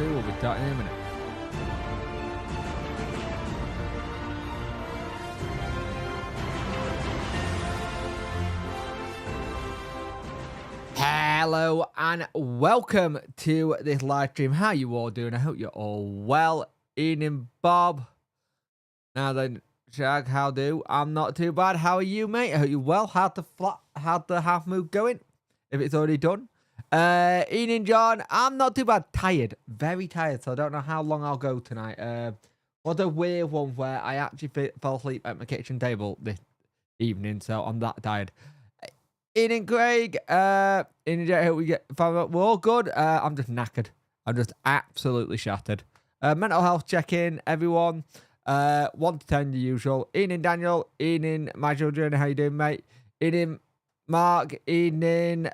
2 will be starting in a minute. Hello and welcome to this live stream. How you all doing? I hope you're all well. Ian and Bob. Now then, Shag, how do? I'm not too bad. How are you, mate? I hope you're well. How'd the half move going? If it's already done. Ian and John, I'm not too bad. Tired. Very tired. So I don't know how long I'll go tonight. What a weird one where I actually fell asleep at my kitchen table this evening. So I'm that tired. Ian and Craig, Ian and Jay, hope we get we're all good. I'm just knackered. I'm just absolutely shattered. Mental health check-in, everyone. 1 to 10, the usual. Ian and Daniel, Ian and my children, how you doing, mate? Ian and Mark, Ian and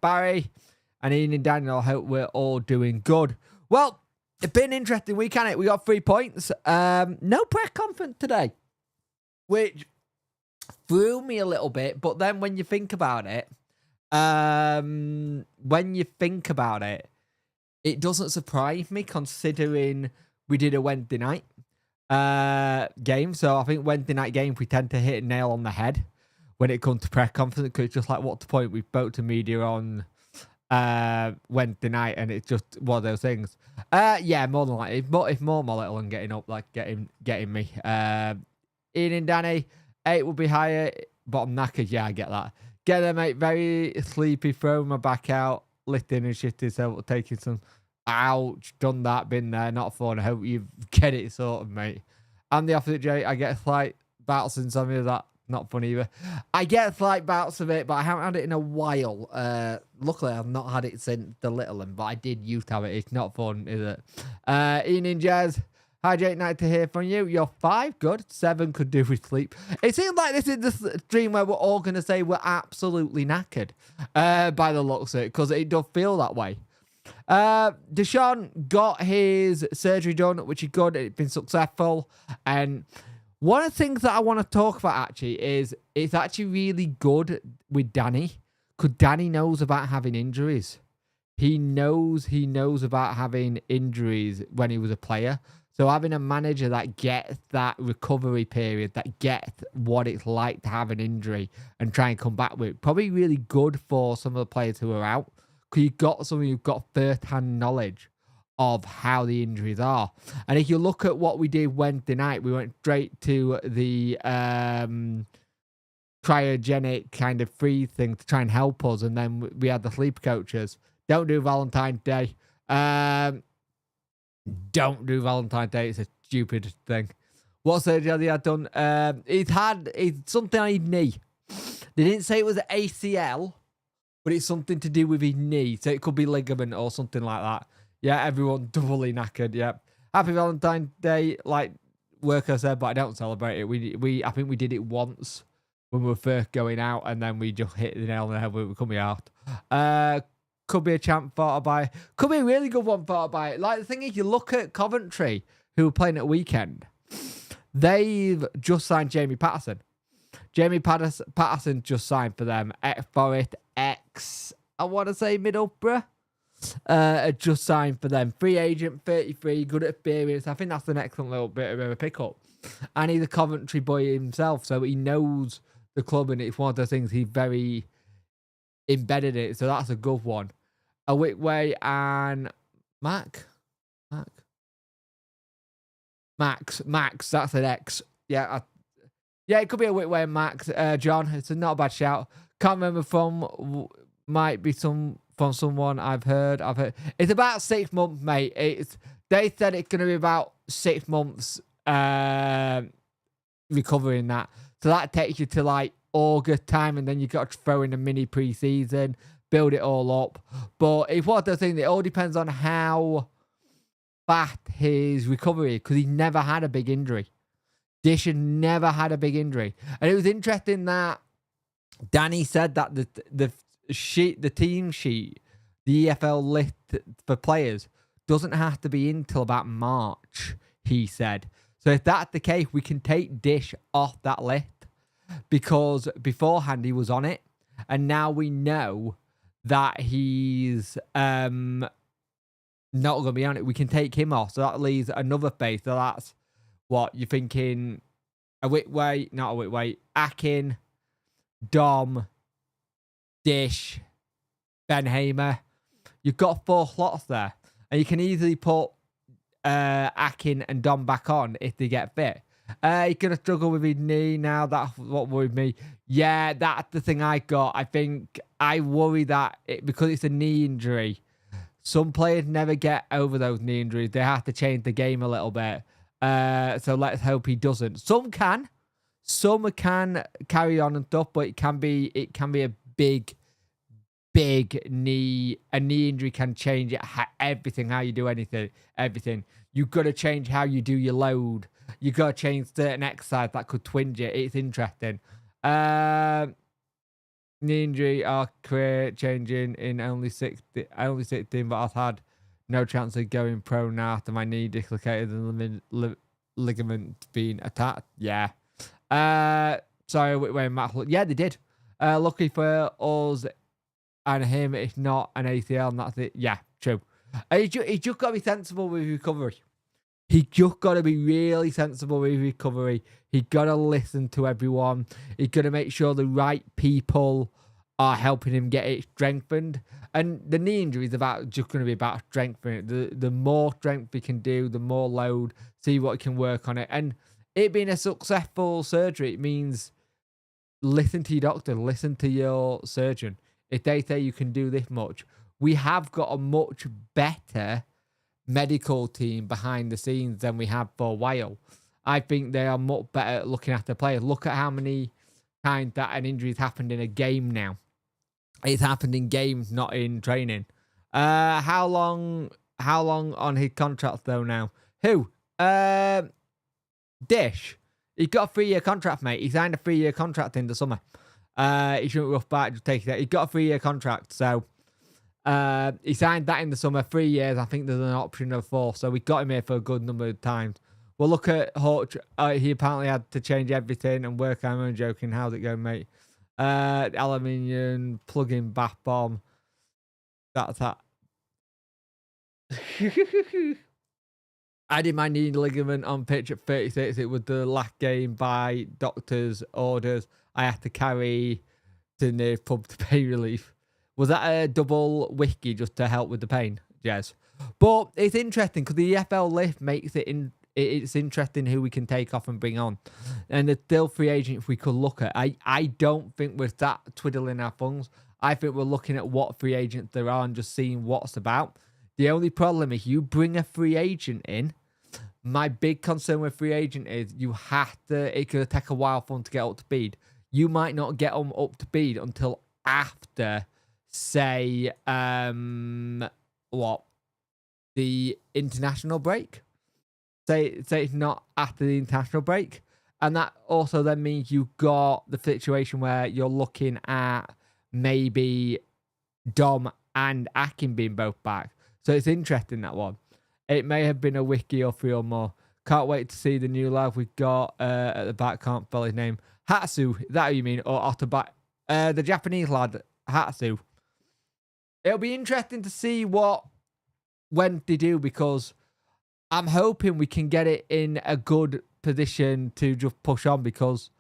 Barry, and Ian and Daniel, hope we're all doing good. Well, it's been an interesting week, hasn't it? We got 3 points. No press conference today, which threw me a little bit, but then when you think about it, it doesn't surprise me considering we did a Wednesday night game. So I think Wednesday night games, we tend to hit a nail on the head when it comes to press conference, because it's just like, what's the point? We spoke to media on Wednesday night, and it's just one of those things. Yeah, more than likely. If more my little and getting up, like getting me. Ian and Danny, 8 will be higher, but I'm knackered. Yeah, I get that. Get there, mate. Very sleepy. Throw my back out. Lifting and shifting. So taking some. Ouch. Done that. Been there. Not fun. I hope you get it sorted, mate. I'm the opposite, Jay. I get slight bouts in some of that. Not fun either. I get slight bouts of it, but I haven't had it in a while. Luckily, I've not had it since the little one, but I did used to have it. It's not fun, is it? Ian and Jazz. Hi, Jake. Nice to hear from you. You're 5. Good. 7 could do with sleep. It seems like this is the stream where we're all going to say we're absolutely knackered by the looks of it, because it does feel that way. Deshaun got his surgery done, which is good. It's been successful. And one of the things that I want to talk about, actually, is it's actually really good with Danny, because Danny knows about having injuries. He knows about having injuries when he was a player. So having a manager that gets that recovery period, that gets what it's like to have an injury and try and come back with it, probably really good for some of the players who are out, because you've got someone who've got first-hand knowledge of how the injuries are. And if you look at what we did Wednesday night, we went straight to the cryogenic kind of freeze thing to try and help us, and then we had the sleep coaches. Don't do Valentine's Day. Don't do Valentine's Day. It's a stupid thing. What surgery had done? It's something on his knee. They didn't say it was an ACL, but it's something to do with his knee. So it could be ligament or something like that. Yeah, everyone doubly knackered. Yeah. Happy Valentine's Day, like Worker said, but I don't celebrate it. I think we did it once when we were first going out, and then we just hit the nail on the head when we were coming out. Could be a champ thought by. Could be a really good one thought by. Like, the thing is, you look at Coventry, who were playing at weekend. They've just signed Jamie Patterson. Jamie Patterson just signed for them. Ex-Forest, I want to say Middlesbrough. Just signed for them. Free agent, 33, good experience. I think that's an excellent little bit of a pickup. And he's a Coventry boy himself, so he knows the club, and it's one of the things he's very embedded in it. So that's a good one. A Wickway and Max, that's an X. Yeah, it could be a Wickway and Max. John, it's not a bad shout. Can't remember might be from someone I've heard. It's about 6 months, mate. They said it's going to be about 6 months recovering that. So that takes you to like August time, and then you got to throw in a mini pre-season, build it all up. But it's one of the things, it all depends on how fast his recovery is, because he never had a big injury. Dish had never had a big injury. And it was interesting that Danny said that the team sheet, the EFL list for players, doesn't have to be until about March, he said. So if that's the case, we can take Dish off that list, because beforehand he was on it, and now we know that he's not going to be on it. We can take him off. So that leaves another face. So that's what you're thinking. A Whitway, not a Whitway. Akin, Dom, Dish, Ben Hamer. You've got 4 slots there. And you can easily put Akin and Dom back on if they get fit. He's going to struggle with his knee now. That's what worried me. Yeah, that's the thing I got. I think I worry that because it's a knee injury, some players never get over those knee injuries. They have to change the game a little bit. So let's hope he doesn't. Some can. Some can carry on and stuff, but it can be a big knee. A knee injury can change everything, how you do anything, everything. You've got to change how you do your load. You've got to change certain exercise that could twinge it. It's interesting. Knee injury, our career changing in only 16, but I've had no chance of going pro now after my knee dislocated and the ligament being attacked. Yeah. Sorry, when Matt. Yeah, they did. Lucky for us and him, it's not an ACL, and that's it. Yeah, true. He just got to be sensible with recovery. He just got to be really sensible with recovery. He got to listen to everyone. He got to make sure the right people are helping him get it strengthened. And the knee injury is just going to be about strengthening it. The more strength he can do, the more load, see what he can work on it. And it being a successful surgery, it means listen to your doctor, listen to your surgeon. If they say you can do this much, we have got a much better medical team behind the scenes than we have for a while. I think they are much better at looking after players. Look at how many times that an injury has happened in a game now. It's happened in games, not in training. How long on his contract though now? Who? Dish. He got a 3-year contract, mate. He signed a 3-year contract in the summer. He shouldn't rough back, just take it. He got a 3-year contract, so he signed that in the summer, 3 years. I think there's an option of 4, so we got him here for a good number of times. We'll look at Hutch. He apparently had to change everything and work. I'm only joking. How's it going, mate? Aluminium, plug-in bath bomb. That's that. I did my knee ligament on pitch at 36. It was the last game by doctor's orders. I had to carry to the pub to pay relief. Was that a double whiskey just to help with the pain? Yes. But it's interesting because the EFL lift makes it it's interesting who we can take off and bring on. And the still free agents we could look at. I don't think we're that twiddling our thumbs. I think we're looking at what free agents there are and just seeing what's about. The only problem is you bring a free agent in. My big concern with free agent is it could take a while for them to get up to speed. You might not get them up to speed until after, say, the international break. Say it's not after the international break. And that also then means you've got the situation where you're looking at maybe Dom and Akin being both back. So it's interesting, that one. It may have been a wiki or 3 or more. Can't wait to see the new lad we've got at the back. Can't spell his name. Hatsu, is that who you mean? Or Otterback? The Japanese lad, Hatsu. It'll be interesting to see when they do, because I'm hoping we can get it in a good position to just push on, because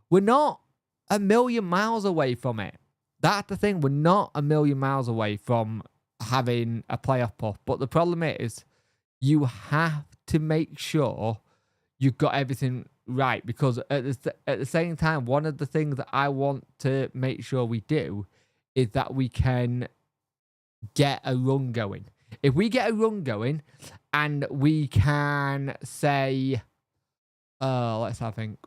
we're not a million miles away from it. That's the thing. We're not a million miles away from having a playoff push. But the problem is you have to make sure you've got everything right, because at the same time, one of the things that I want to make sure we do is that we can get a run going. If we get a run going and we can say, let's have a think,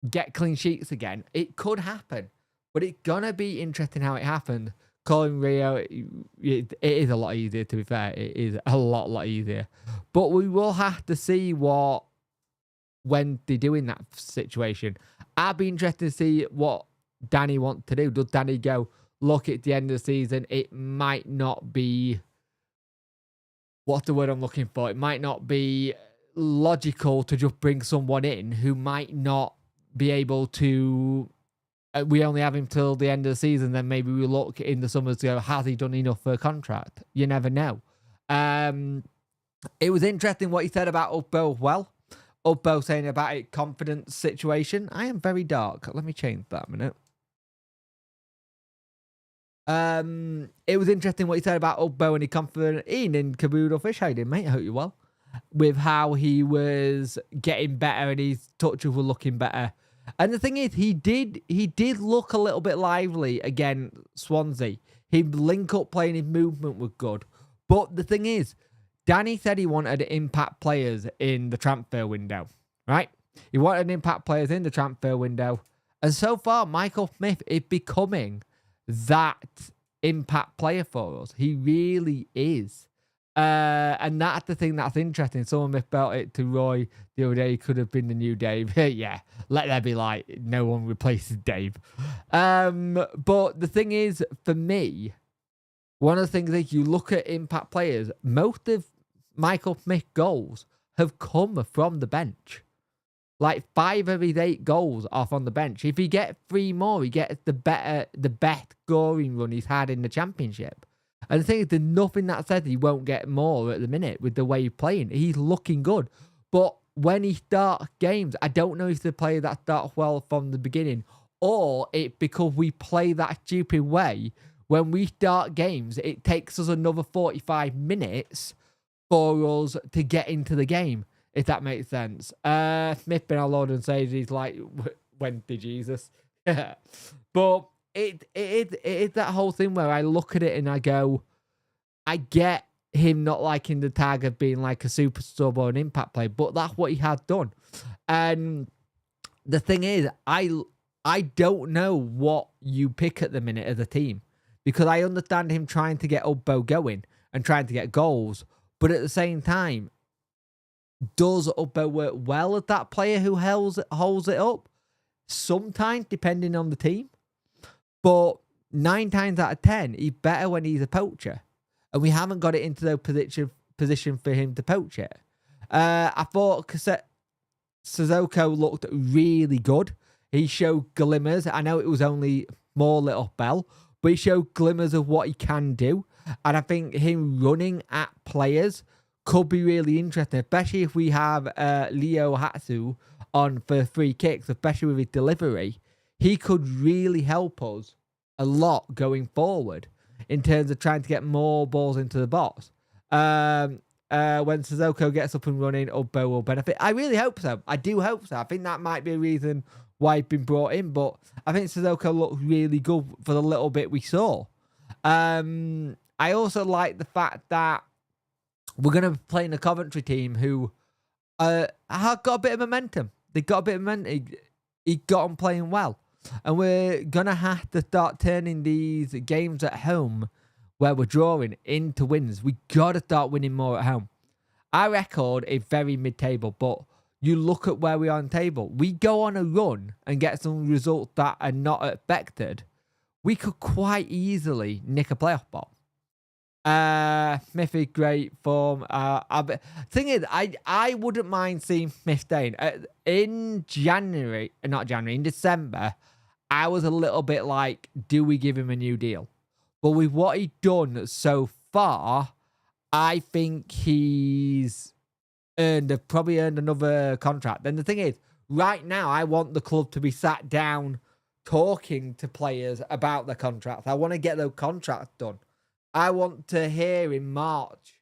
get clean sheets again, it could happen. But it's going to be interesting how it happened. Calling Rio, it is a lot easier, to be fair. It is a lot easier. But we will have to see when they do in that situation. I'd be interested to see what Danny wants to do. Does Danny go, look, at the end of the season, it might not be, what's the word I'm looking for? It might not be logical to just bring someone in who might not be able to, we only have him till the end of the season, then maybe we look in the summer to go, has he done enough for a contract? You never know. It was interesting what he said about Upbo as well. Upbo saying about a confidence situation. I am very dark. Let me change that a minute. It was interesting what he said about Upbo and he confident Ian and Kabuto Fish. How you doing, mate? I hope you're well. With how he was getting better and his touches were looking better. And the thing is, he did look a little bit lively against Swansea. His link-up play and his movement was good. But the thing is, Danny said he wanted impact players in the transfer window, right? He wanted impact players in the transfer window. And so far, Michael Smith is becoming that impact player for us. He really is. And that's the thing that's interesting. Someone misspelled it to Roy the other day. He could have been the new Dave. Yeah, let there be light. No one replaces Dave. But the thing is, for me, one of the things is you look at impact players, most of Michael Smith's goals have come from the bench. Like 5 of his 8 goals are from the bench. If he gets 3 more, he gets the best scoring run he's had in the championship. And the thing is, there's nothing that says he won't get more at the minute with the way he's playing. He's looking good. But when he starts games, I don't know if the player that starts well from the beginning or it because we play that stupid way. When we start games, it takes us another 45 minutes for us to get into the game, if that makes sense. Smith been our Lord and Savior. He's like, when did Jesus? But it is that whole thing where I look at it and I go, I get him not liking the tag of being like a super sub or an impact player, but that's what he has done. And the thing is, I don't know what you pick at the minute as a team, because I understand him trying to get Ubbo going and trying to get goals, but at the same time, does Ubbo work well as that player who holds it up? Sometimes, depending on the team. But 9 times out of 10, he's better when he's a poacher. And we haven't got it into the position for him to poach it. I thought Sissoko looked really good. He showed glimmers. I know it was only more little Bell, but he showed glimmers of what he can do. And I think him running at players could be really interesting, especially if we have Leo Hatsu on for free kicks, especially with his delivery. He could really help us a lot going forward in terms of trying to get more balls into the box. When Sissoko gets up and running, Ubbo will benefit. I really hope so. I do hope so. I think that might be a reason why he's been brought in, but I think Sissoko looked really good for the little bit we saw. I also like the fact that we're going to be playing a Coventry team who have got a bit of momentum. They got a bit of momentum. He got on playing well. And we're going to have to start turning these games at home where we're drawing into wins. We got to start winning more at home. Our record is very mid-table, but you look at where we are on the table. We go on a run and get some results that are not expected. We could quite easily nick a playoff spot. Smith is great form. Thing is, I wouldn't mind seeing Smith staying. In December, I was a little bit like, do we give him a new deal? But with what he's done so far, I think he's probably earned another contract. And the thing is, right now, I want the club to be sat down talking to players about their contracts. I want to get those contracts done. I want to hear in March,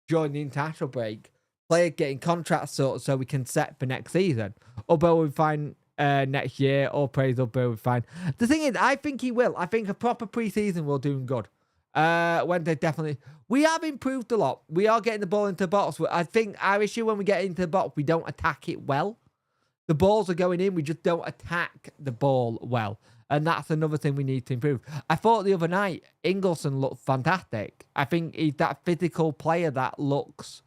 during the international break, players getting contracts sorted so we can set for next season. Ubbo will be fine next year. All praise Ubbo will be fine. The thing is, I think he will. I think a proper pre-season will do him good. Wednesday, definitely. We have improved a lot. We are getting the ball into the box. I think our issue when we get into the box, we don't attack it well. The balls are going in. We just don't attack the ball well. And that's another thing we need to improve. I thought the other night, Ingleson looked fantastic. I think he's that physical player that looks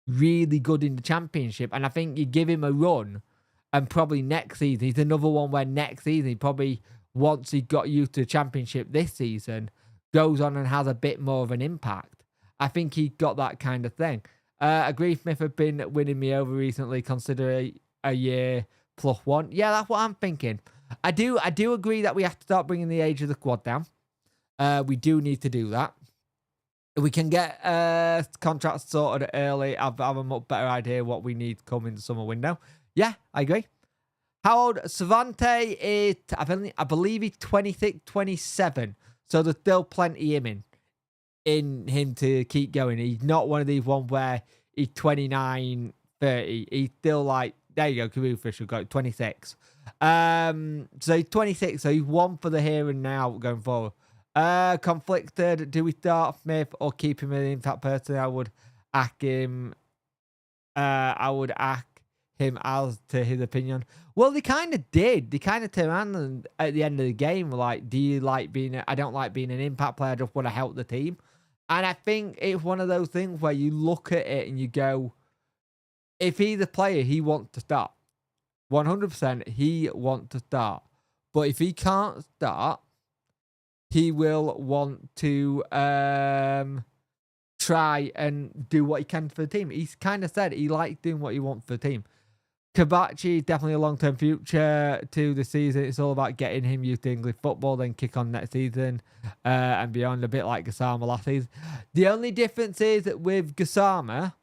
really good in the championship. And I think you give him a run and probably next season, he's another one where next season, he probably, once he got used to the championship this season, goes on and has a bit more of an impact. I think he got that kind of thing. Agree Smith have been winning me over recently, consider a year +1. Yeah, that's what I'm thinking. I do agree that we have to start bringing the age of the squad down. We do need to do that. If we can get contracts sorted early, I've a much better idea what we need coming the summer window. Yeah, I agree. How old? Savante is, I believe he's 26, 27. So there's still plenty in him to keep going. He's not one of these ones where he's 29, 30. He's still like, there you go, career official, got 26. So he's 26, so he's one for the here and now going forward. Conflicted, do we start Smith or keep him in impact? Personally, I would ask him. I would ask him as to his opinion. Well, they kind of did. They kind of turned around and at the end of the game were like, do you like being I don't like being an impact player, I just want to help the team. And I think it's one of those things where you look at it and you go, if he's a player, he wants to start. 100% he wants to start. But if he can't start, he will want to try and do what he can for the team. He's kind of said he likes doing what he wants for the team. Kabachi is definitely a long-term future to the season. It's all about getting him used to English football, then kick on next season and beyond, a bit like Gassama last season. The only difference is that with Gassama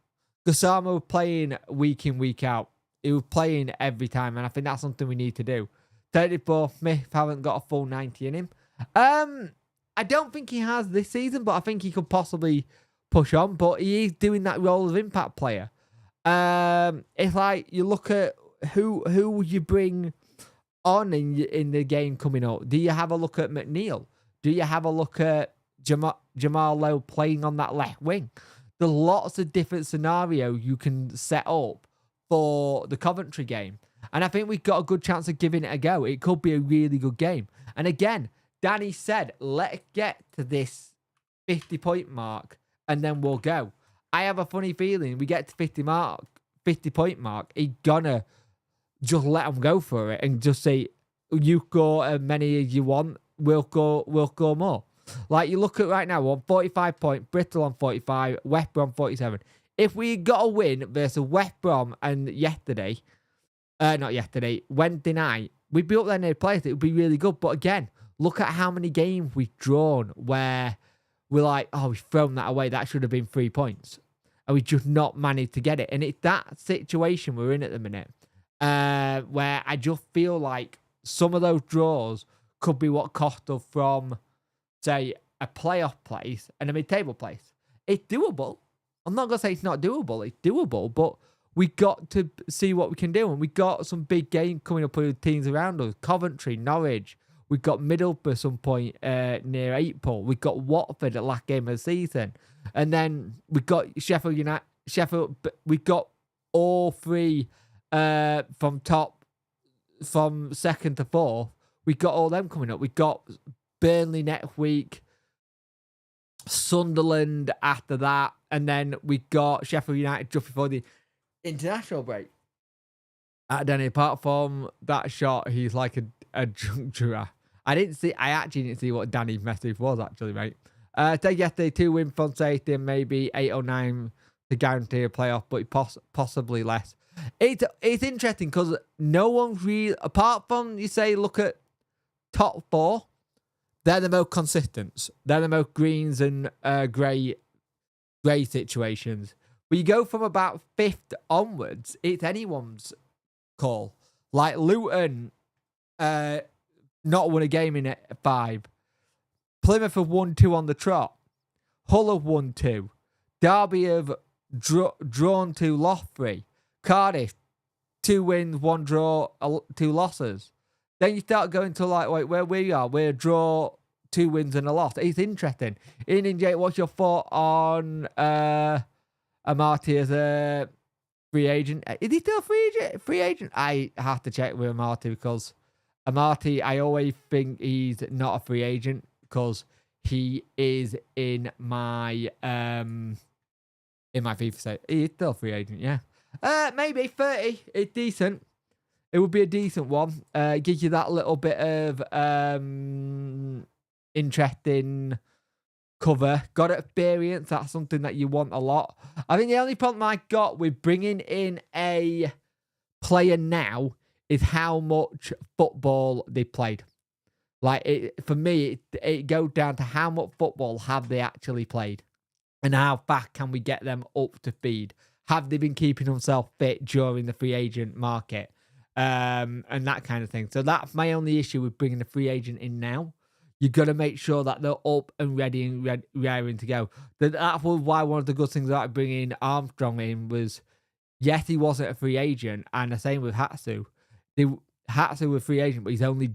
was playing week in, week out. He was playing every time, and I think that's something we need to do. 34, Smith haven't got a full 90 in him. I don't think he has this season, but I think he could possibly push on. But he is doing that role of impact player. It's like you look at who you bring on in the game coming up. Do you have a look at McNeil? Do you have a look at Jamal Lowe playing on that left wing? There's lots of different scenarios you can set up for the Coventry game. And I think we've got a good chance of giving it a go. It could be a really good game. And again, Danny said, let's get to this 50-point mark and then we'll go. I have a funny feeling we get to 50-point mark, he's gonna just let them go for it and just say, you go as many as you want, we'll go more. Like you look at right now, we're on 45 points, Bristol on 45, West Brom 47. If we got a win versus West Brom and Wednesday night, we'd be up there near place. It would be really good. But again, look at how many games we've drawn where we're like, oh, we've thrown that away. That should have been 3 points. And we just not managed to get it. And it's that situation we're in at the minute where I just feel like some of those draws could be what cost us from, say, a playoff place and a mid-table place. It's doable. I'm not going to say it's not doable. It's doable, but we got to see what we can do. And we got some big games coming up with teams around us. Coventry, Norwich. We've got Middlesbrough at some point near April. We've got Watford at last game of the season. And then we've got Sheffield United. We've got all three from second to fourth. We've got all them coming up. We've got Burnley next week. Sunderland after that. And then we got Sheffield United just before the international break. Danny, apart from that shot, he's like a drunk giraffe. I actually didn't see what Danny's message was, actually, mate. Take yesterday 2 wins from safety and maybe 8 or 9 to guarantee a playoff, but possibly less. It's interesting because no one's really, apart from, you say, look at top 4, they're the most consistent. They're the most greens and grey situations. But you go from about 5th onwards, it's anyone's call. Like Luton, not won a game in 5. Plymouth have won 2 on the trot. Hull have won 2. Derby have drawn 2, lost 3. Cardiff, 2 wins, 1 draw, 2 losses. Then you start going to like, wait, where we are, we're a draw, 2 wins and a loss. It's interesting. Ian J, what's your thought on Amati as a free agent? Is he still a free agent? I have to check with Amati because Amati, I always think he's not a free agent because he is in my FIFA set. He's still a free agent, yeah. Maybe 30. It's decent. It would be a decent one. Gives you that little bit of interesting cover. Got experience. That's something that you want a lot. I think the only problem I got with bringing in a player now is how much football they played. Like, for me, it goes down to how much football have they actually played. and how fast can we get them up to speed? Have they been keeping themselves fit during the free agent market? And that kind of thing. So that's my only issue with bringing the free agent in now. You got to make sure that they're up and ready and raring to go. That's why one of the good things about bringing Armstrong in was, yes, he wasn't a free agent, and the same with Hatsu. Hatsu was a free agent, but he's only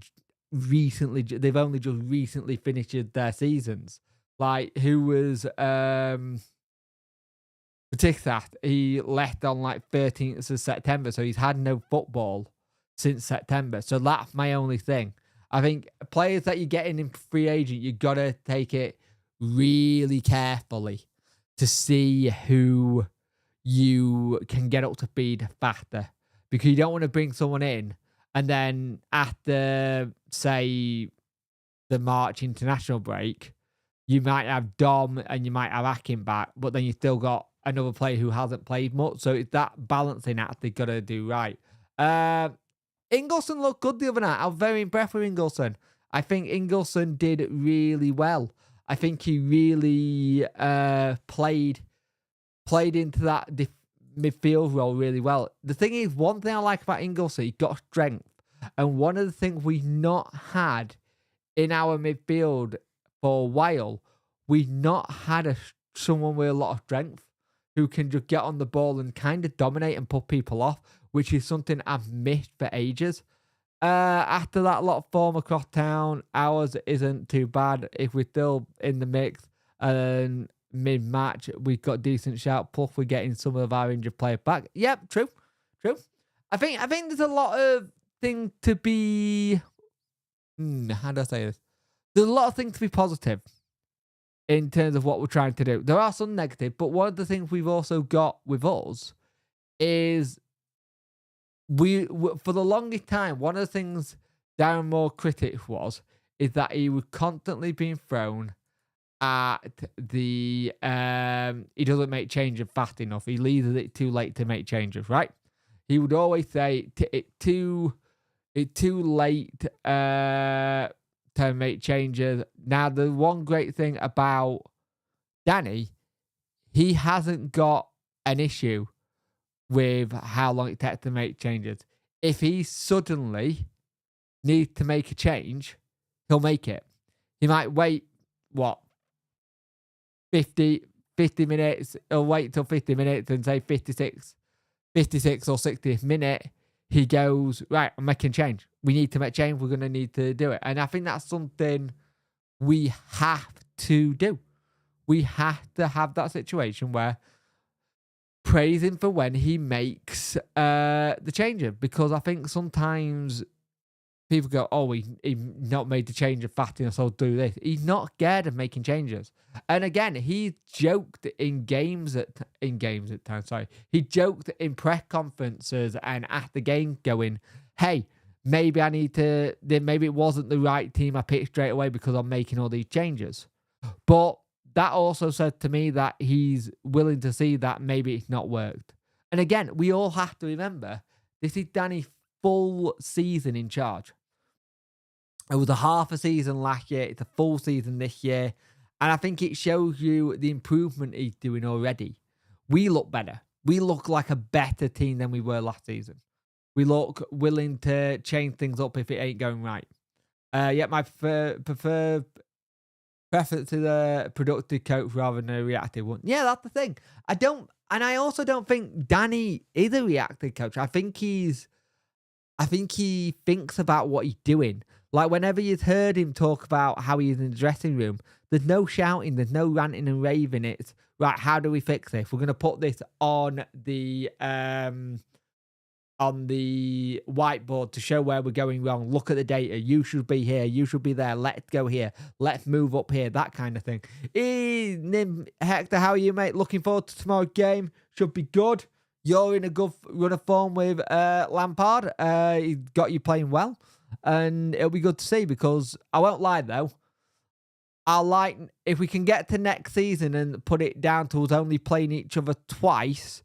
recently. They've only just recently finished their seasons. Like, who was Tiksath? He left on like 13th of September, so he's had no football since September. So that's my only thing. I think players that you're getting in free agent, you got to take it really carefully to see who you can get up to speed faster. Because you don't want to bring someone in and then after, say, the March international break, you might have Dom and you might have Akin back, but then you still got another player who hasn't played much. So it's that balancing act they got to do right. Ingelsson looked good the other night. I was very impressed with Ingelsson. I think Ingelsson did really well. I think he really played into that midfield role really well. The thing is, one thing I like about Ingelsson, he got strength. And one of the things we've not had in our midfield for a while, we've not had someone with a lot of strength who can just get on the ball and kind of dominate and put people off, which is something I've missed for ages. After that lot of form across town, ours isn't too bad. If we're still in the mix and mid-match, we've got decent shout. Plus, we're getting some of our injured players back. Yep, true. I think there's a lot of things to be... how do I say this? There's a lot of things to be positive in terms of what we're trying to do. There are some negative, but one of the things we've also got with us is we for the longest time, one of the things Darren Moore critic is that he was constantly being thrown at the he doesn't make changes fast enough. He leaves it too late to make changes, right? He would always say it's too late to make changes. Now, the one great thing about Danny, he hasn't got an issue with how long it takes to make changes. If he suddenly needs to make a change, he'll make it. He might wait, 50 minutes. He'll wait till 50 minutes and say 56 or 60th minute, he goes, right, I'm making change. We need to make change. We're going to need to do it. And I think that's something we have to do. We have to have that situation where praise him for when he makes the changes. Because I think sometimes people go, oh, he not made the change fast enough, so I'll do this. He's not scared of making changes. And again, he joked in games at times. He joked in press conferences and after game going, hey, maybe maybe it wasn't the right team I picked straight away because I'm making all these changes. But that also said to me that he's willing to see that maybe it's not worked. And again, we all have to remember, this is Danny's full season in charge. It was a half a season last year. It's a full season this year. And I think it shows you the improvement he's doing already. We look better. We look like a better team than we were last season. We look willing to change things up if it ain't going right. My preference to the productive coach rather than a reactive one. Yeah, that's the thing. I also don't think Danny is a reactive coach. I think he thinks about what he's doing. Like, whenever you've heard him talk about how he's in the dressing room, there's no shouting, there's no ranting and raving. It's, right, how do we fix this? We're going to put this on the whiteboard to show where we're going wrong. Look at the data. You should be here. You should be there. Let's go here. Let's move up here. That kind of thing. Hector, how are you, mate? Looking forward to tomorrow's game. Should be good. You're in a good run of form with Lampard. He's got you playing well. And it'll be good to see, because I won't lie, though. I'll like if we can get to next season and put it down to us only playing each other twice,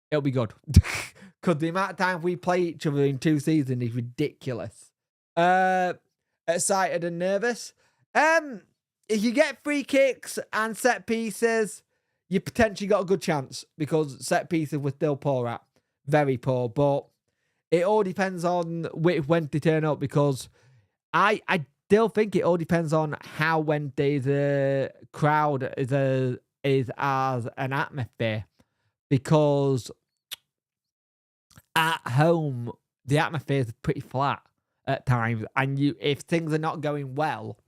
it'll be good. Because the amount of time we play each other in 2 seasons is ridiculous. Excited and nervous. If you get free kicks and set pieces, you potentially got a good chance because set pieces were still poor at. Very poor. But it all depends on when they turn up because I still think it all depends on how when the crowd is as an atmosphere. Because at home, the atmosphere is pretty flat at times. And if things are not going well,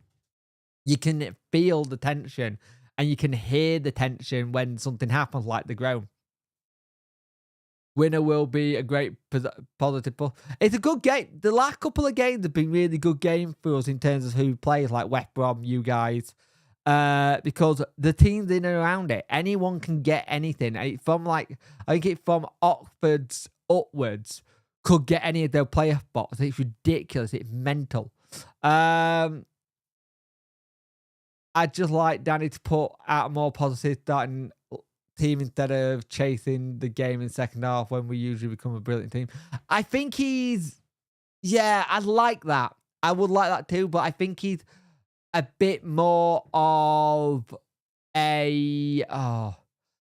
you can feel the tension and you can hear the tension when something happens like the groan. Winner will be a great positive. It's a good game. The last couple of games have been really good games for us in terms of who plays, like West Brom, you guys. Because the teams in and around it, anyone can get anything. I think it's from Oxford's upwards, could get any of their player spots. It's ridiculous. It's mental. I'd just like Danny to put out a more positive starting team instead of chasing the game in second half when we usually become a brilliant team. I think I'd like that. I would like that too, but I think he's a bit more of I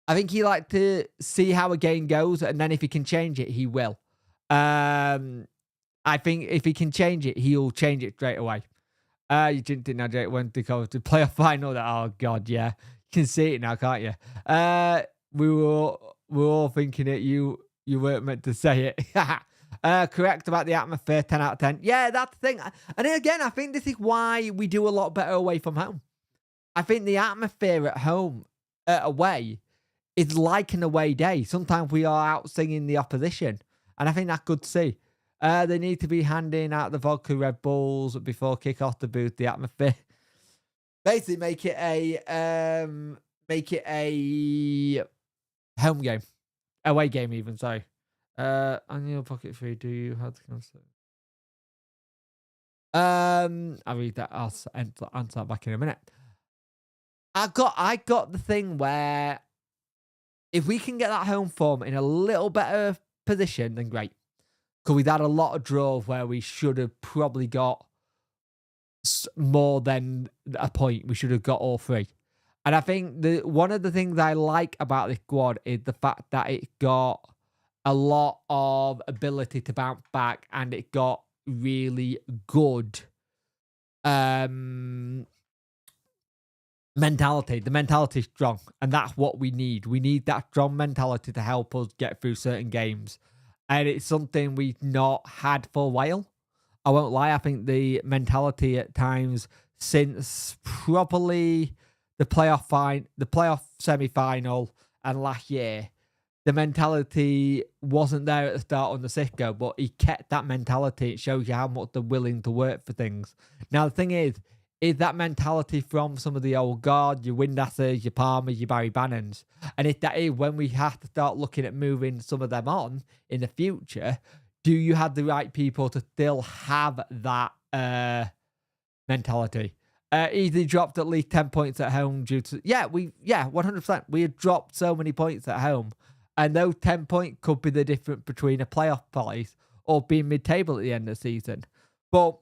think he like to see how a game goes, and then if he can change it, he will. I think if he can change it, he'll change it straight away. You didn't now, Jake, when to go to playoff final. Oh God, yeah. You can see it now, can't you? We were all thinking it. You weren't meant to say it. Correct about the atmosphere, 10 out of 10. Yeah, that's the thing. And again, I think this is why we do a lot better away from home. I think the atmosphere at home, away, is like an away day. Sometimes we are out singing the opposition. And I think that's good to see. They need to be handing out the vodka Red Bulls before kick-off to boost the atmosphere. Basically, make it a home game, away game even. Sorry. On your pocket free, do you have to cancel? I'll read that. I'll answer that back in a minute. I got the thing where if we can get that home form in a little better position, then great. Because we've had a lot of draws where we should have probably got more than a point. We should have got all three. And I think one of the things I like about this squad is the fact that it got a lot of ability to bounce back and it got really good mentality. The mentality is strong, and that's what we need. We need that strong mentality to help us get through certain games. And it's something we've not had for a while. I won't lie. I think the mentality at times since probably the playoff semi-final and last year, the mentality wasn't there at the start on the Cisco, but he kept that mentality. It shows you how much they're willing to work for things. Now, the thing is that mentality from some of the old guard, your Windassers, your Palmers, your Barry Bannons? And if that is when we have to start looking at moving some of them on in the future, do you have the right people to still have that mentality? Easily dropped at least 10 points at home due to... 100%. We had dropped so many points at home. And those 10 points could be the difference between a playoff place or being mid-table at the end of the season. But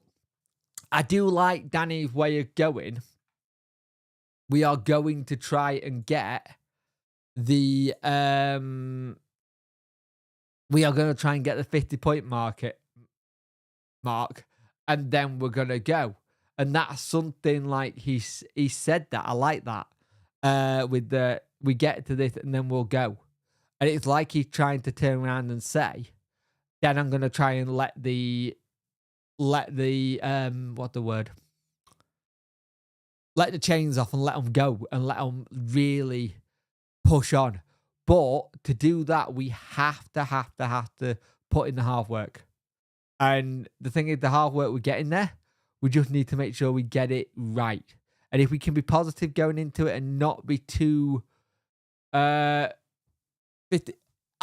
I do like Danny's way of going. We are going to try and get the... we are going to try and get the 50-point mark. And then we're going to go. And that's something like he said that. I like that. We get to this and then we'll go. And it's like he's trying to turn around and say, then I'm going to try and let the chains off and let them go and let them really push on. But to do that, we have to put in the hard work. And the thing is, the hard work we're getting there, we just need to make sure we get it right. And if we can be positive going into it and not be too... I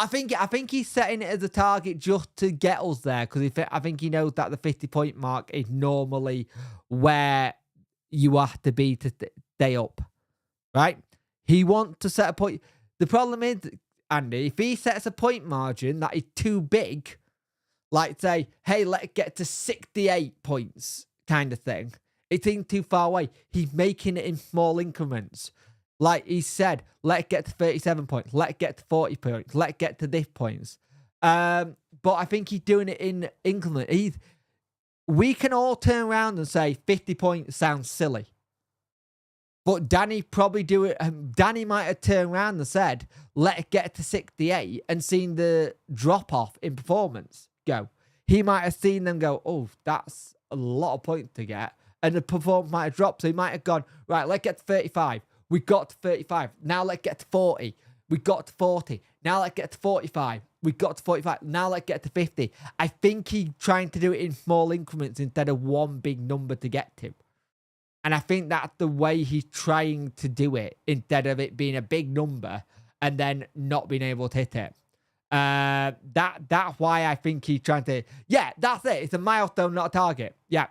think he's setting it as a target just to get us there, because I think he knows that the 50-point mark is normally where you have to be to stay up, right? He wants to set a point. The problem is, Andy, if he sets a point margin that is too big, like say, hey, let's get to 68 points kind of thing, it seems too far away. He's making it in small increments. Like he said, let's get to 37 points. Let's get to 40 points. Let's get to this points. But I think he's doing it in England. We can all turn around and say 50 points sounds silly. But Danny probably do it. Danny might have turned around and said, let's get to 68 and seen the drop off in performance go. He might have seen them go, oh, that's a lot of points to get. And the performance might have dropped. So he might have gone, right, let's get to 35. We got to 35. Now let's get to 40. We got to 40. Now let's get to 45. We got to 45. Now let's get to 50. I think he's trying to do it in small increments instead of one big number to get to. And I think that's the way he's trying to do it instead of it being a big number and then not being able to hit it. That's why I think he's trying to... Yeah, that's it. It's a milestone, not a target. Yeah.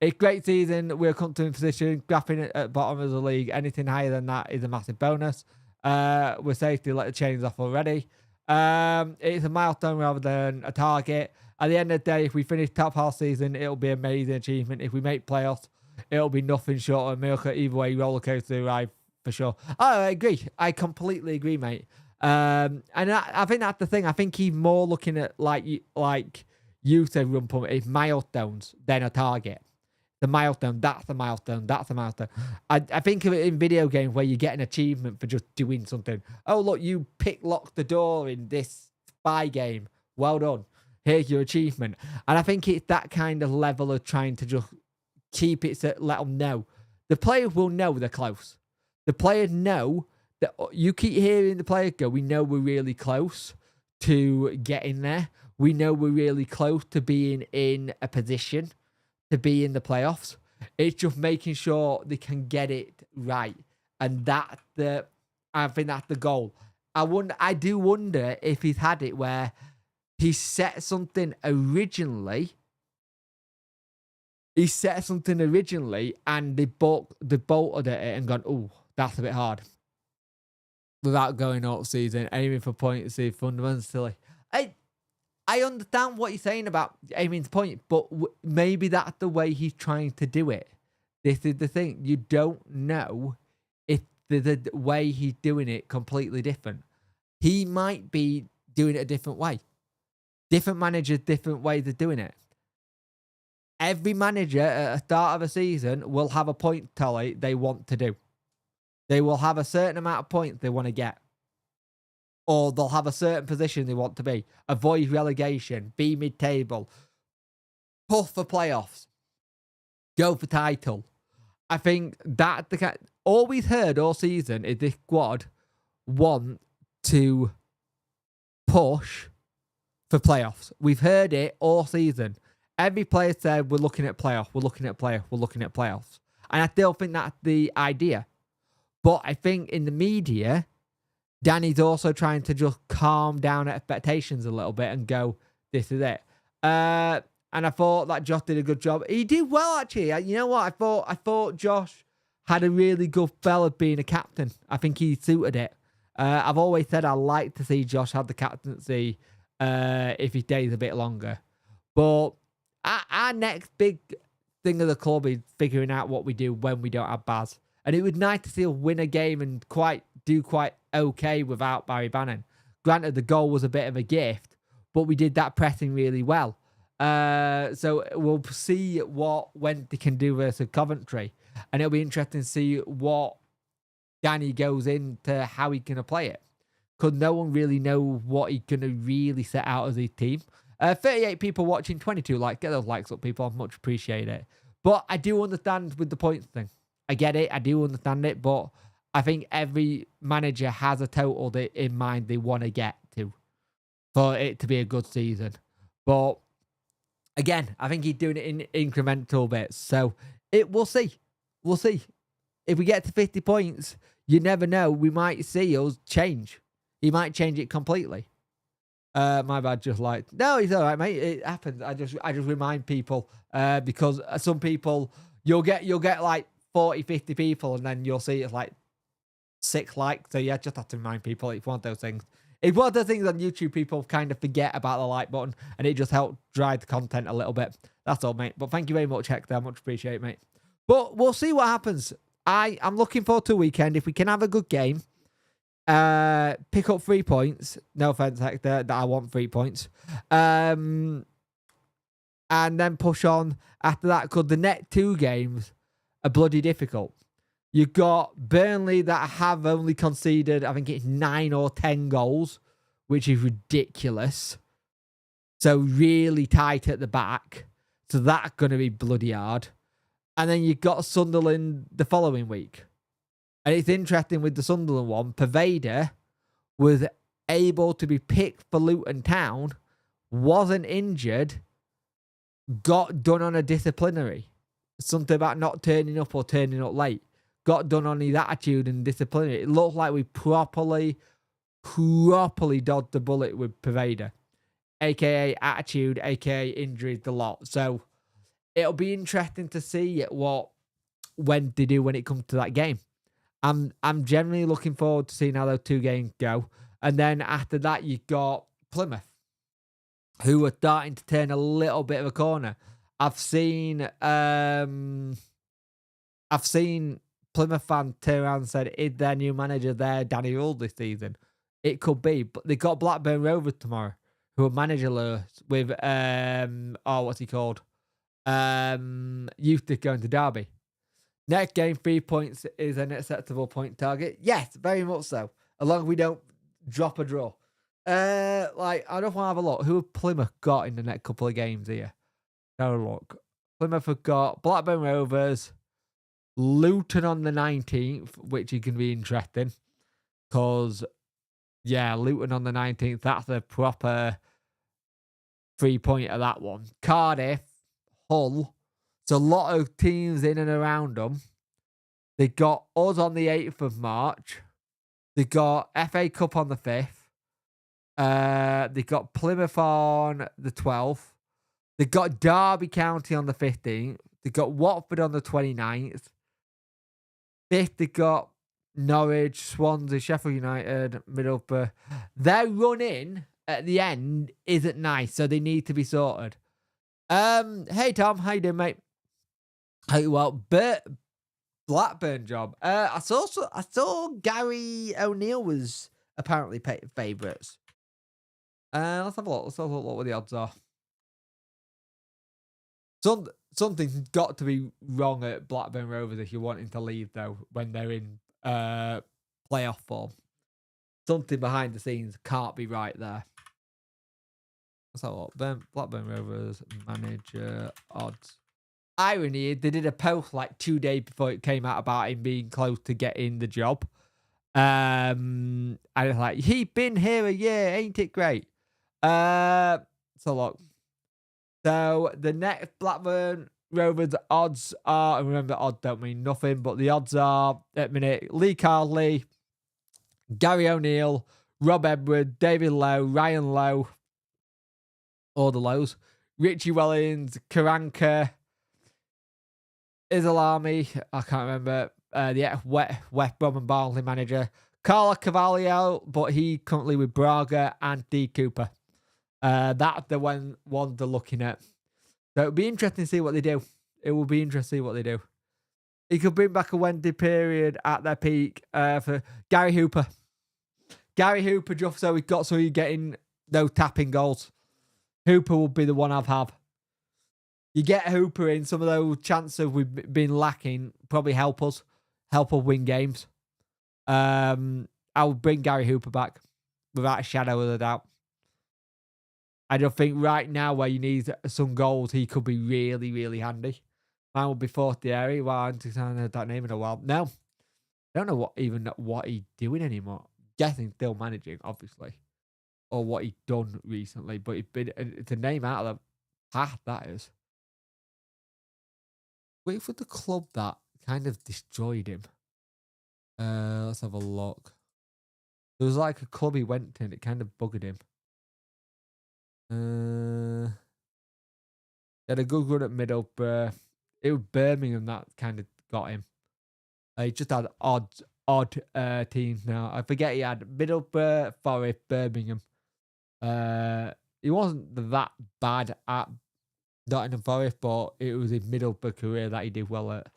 It's a great season. We're coming to position, graphing at the bottom of the league. Anything higher than that is a massive bonus. We're safe to let the chains off already. It's a milestone rather than a target. At the end of the day, if we finish top half season, it'll be an amazing achievement. If we make playoffs, it'll be nothing short of a miracle. Either way, roller coaster ride for sure. Oh, I agree. I completely agree, mate. And I think that's the thing. I think he's more looking at like you said, Rumpum, it's milestones than a target. The milestone, that's the milestone, that's the milestone. I think of it in video games where you get an achievement for just doing something. Oh, look, you locked the door in this spy game. Well done. Here's your achievement. And I think it's that kind of level of trying to just keep it, to let them know. The players will know they're close. The players know that you keep hearing the players go, we know we're really close to getting there. We know we're really close to being in a position to be in the playoffs. It's just making sure they can get it right. And I think that's the goal. I do wonder if he's had it where he set something originally. He set something originally and they bolted at it and gone, oh, that's a bit hard. Without going up season, aiming for points is fundamentally. I understand what you're saying about aiming to point, but maybe that's the way he's trying to do it. This is the thing. You don't know if the way he's doing it completely different. He might be doing it a different way. Different managers, different ways of doing it. Every manager at the start of a season will have a point tally they want to do. They will have a certain amount of points they want to get. Or they'll have a certain position they want to be. Avoid relegation. Be mid-table. Push for playoffs. Go for title. I think that all we've heard all season is this squad want to push for playoffs. We've heard it all season. Every player said, we're looking at playoffs. We're looking at playoffs. We're looking at playoffs. And I still think that's the idea. But I think in the media, Danny's also trying to just calm down expectations a little bit and go, this is it. And I thought that Josh did a good job. He did well, actually. You know what? I thought Josh had a really good spell of being a captain. I think he suited it. I've always said I like to see Josh have the captaincy if he stays a bit longer. But our next big thing of the club is figuring out what we do when we don't have Baz. And it was nice to see us win a game and do quite okay without Barry Bannon. Granted, the goal was a bit of a gift, but we did that pressing really well. So we'll see when they can do versus Coventry. And it'll be interesting to see what Danny goes into, how he's going to play it. Because no one really knows what he's going to really set out as his team. 38 people watching, 22 likes. Get those likes up, people. I much appreciate it. But I do understand with the points thing. I get it. I do understand it. But I think every manager has a total in mind they want to get to for it to be a good season. But again, I think he's doing it in incremental bits. So we'll see. We'll see. If we get to 50 points, you never know. We might see us change. He might change it completely. My bad, just like, no, it's all right, mate. It happens. I just remind people because some people, you'll get like 40, 50 people and then you'll see it's like 6 likes. So yeah, just have to remind people. It's one of those things. It's one of those things on YouTube people kind of forget about the like button and it just helps drive the content a little bit. That's all, mate. But thank you very much, Hector. I much appreciate it, mate. But we'll see what happens. I'm looking forward to a weekend. If we can have a good game, pick up 3 points. No offense, Hector, that I want 3 points. And then push on after that, because the next 2 games are bloody difficult. You've got Burnley that have only conceded, I think it's 9 or 10 goals, which is ridiculous. So really tight at the back. So that's going to be bloody hard. And then you've got Sunderland the following week. And it's interesting with the Sunderland one, Pervader was able to be picked for Luton Town, wasn't injured, got done on a disciplinary. Something about not turning up or turning up late. Got done on his attitude and disciplinary. It looked like we properly dodged the bullet with Pervader. AKA attitude, AKA injuries, the lot. So it'll be interesting to see when they do when it comes to that game. I'm generally looking forward to seeing how those 2 games go. And then after that, you've got Plymouth, who are starting to turn a little bit of a corner. I've seen Plymouth fans turn around and said, is their new manager there, Danny Rule, this season? It could be, but they got Blackburn Rovers tomorrow, who are managerless with what's he called? Eustace going to Derby. Next game, 3 points is an acceptable point target. Yes, very much so. As long as we don't drop a draw. I don't want to have a look. Who have Plymouth got in the next couple of games here? Have a look. Plymouth have got Blackburn Rovers, Luton on the 19th, which is going to be interesting. Because, Luton on the 19th, that's a proper 3-pointer, that one. Cardiff, Hull. So a lot of teams in and around them. They got us on the 8th of March. They got FA Cup on the 5th. They got Plymouth on the 12th. They got Derby County on the 15th. They got Watford on the 29th. 5th, they got Norwich, Swansea, Sheffield United, Middlesbrough. Their run-in at the end isn't nice, so they need to be sorted. Hey, Tom. How you doing, mate? Blackburn job. I saw Gary O'Neill was apparently favourites. Let's have a look. Let's have a look what the odds are. Something's got to be wrong at Blackburn Rovers if you're wanting to leave, though, when they're in playoff form. Something behind the scenes can't be right there. Let's have a look. Blackburn Rovers manager odds. Irony, they did a post like 2 days before it came out about him being close to getting the job. And it's like, he's been here a year, ain't it great? So look. So the next Blackburn Rovers odds are, and remember odds don't mean nothing, but the odds are at minute Lee Cardley, Gary O'Neill, Rob Edwards, David Lowe, Ryan Lowe, all the Lows, Richie Wellings, Karanka, Isalami, I can't remember, the West Brom and Barnsley manager, Carla Cavallo, but he currently with Braga, and D. Cooper. That's the one they're looking at. So it'll be interesting to see what they do. It will be interesting to see what they do. He could bring back a Wendy period at their peak for Gary Hooper. Gary Hooper, just so he's getting those tapping goals. Hooper will be the one I've had. You get Hooper in, some of those chances we've been lacking probably help us win games. I'll bring Gary Hooper back without a shadow of a doubt. I don't think right now where you need some goals, he could be really, really handy. Mine will be Fortieri. Well, I haven't heard that name in a while. No, I don't know what he's doing anymore. Guessing still managing, obviously, or what he's done recently. But it's a name out of the path, that is. Wait for the club that kind of destroyed him. Let's have a look. There was like a club he went to and it kind of buggered him. He had a good run at Middlesbrough. It was Birmingham that kind of got him. He just had odd teams now. I forget he had Middlesbrough, Forest, Birmingham. He wasn't that bad at Nottingham Forest, but it was his Middlesbrough career that he did well at.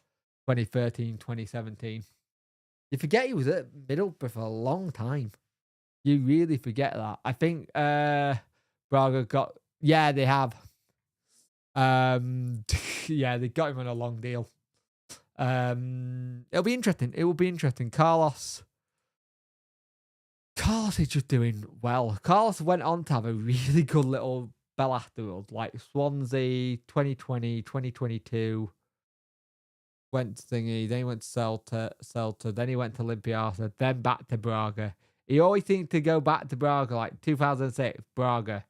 2013, 2017. You forget he was at Middlesbrough for a long time. You really forget that. I think Braga got... Yeah, they have. Yeah, they got him on a long deal. It'll be interesting. It will be interesting. Carlos is just doing well. Carlos went on to have a really good little spell afterwards, like Swansea, 2020, 2022. Went to thingy, then he went to Celta, then he went to Olympiacos, then back to Braga. He always seemed to go back to Braga, like 2006, Braga.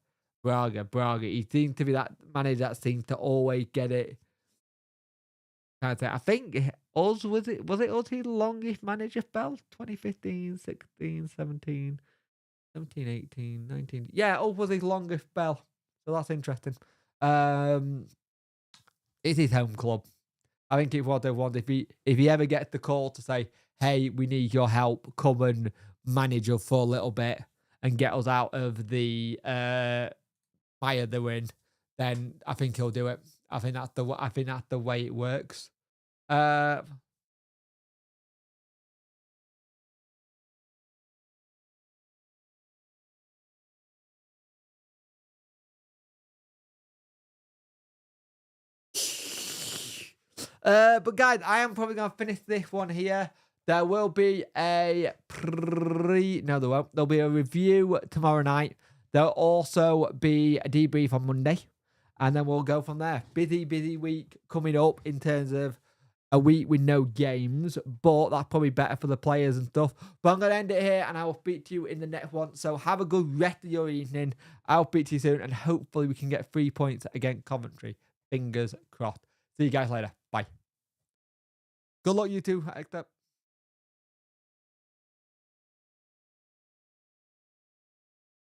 He seemed to be that manager that seemed to always get it. I think was it us his longest manager spell? 2015, 16, 17, 18, 19. Yeah, us was his longest spell. So that's interesting. It's his home club. I think it's what they want. If he ever gets the call to say, hey, we need your help, come and manage us for a little bit and get us out of the mire they're in, then I think he'll do it. I think that's the way it works. But guys, I am probably gonna finish this one here. There will be a no, there won't. There'll be a review tomorrow night. There'll also be a debrief on Monday, and then we'll go from there. Busy week coming up in terms of a week with no games, but that's probably better for the players and stuff. But I'm going to end it here, and I will speak to you in the next one. So have a good rest of your evening. I'll speak to you soon, and hopefully we can get 3 points against Coventry. Fingers crossed. See you guys later. Bye. Good luck, you two.